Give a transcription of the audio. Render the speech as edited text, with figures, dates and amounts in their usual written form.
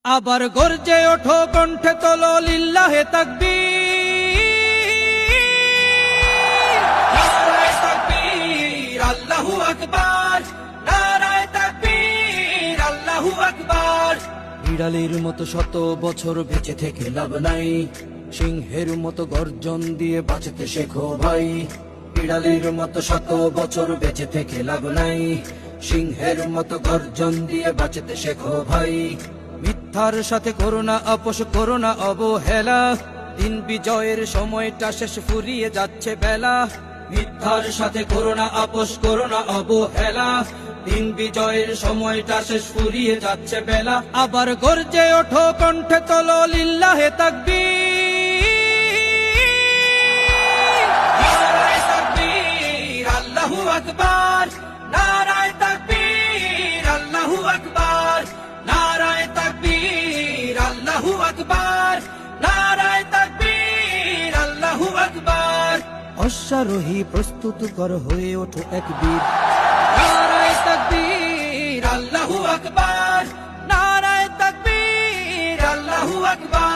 আবার গর্জে ওঠো, কণ্ঠে তোলো লিল্লাহে তাকবীর। নারায়ে তাকবীর, আল্লাহু আকবার। নারায়ে তাকবীর, আল্লাহু আকবার। বিড়ালের মতো শত বছর বেঁচে থেকে লাভ নাই, সিংহের মতো গর্জন দিয়ে বাঁচতে শেখো ভাই। বিড়ালের মতো শত বছর বেঁচে থেকে লাভ নাই, সিংহের মতো গর্জন দিয়ে বাঁচতে শেখো ভাই। মিথ্যার সাথে করোনা আপোষ, করোনা অবহেলা, দিন বিজয়ের সময়টা শেষ, ফুরিয়ে যাচ্ছে বেলা। মিথ্যার সাথে করোনা আপোষ, করোনা অবহেলা, দিন বিজয়ের সময়টা শেষ, ফুরিয়ে যাচ্ছে বেলা। আবার গর্জে ওঠো, কণ্ঠে তোলো লিল্লাহে তাকবীর। নারায়ে তাকবীর, আল্লাহু আকবার। নারায়ে তাকবীর, আল্লাহু আকবার। নারায়ে তাকবীর, আল্লাহু আকবার। নারায়ে তাকবীর, আল্লাহু আকবার। অশ্বারোহী প্রস্তুত কর, হয়ে ওঠো এক বীর। নারায়ে তাকবীর, আল্লাহু আকবার। নারায়ে তাকবীর, আল্লাহু আকবার।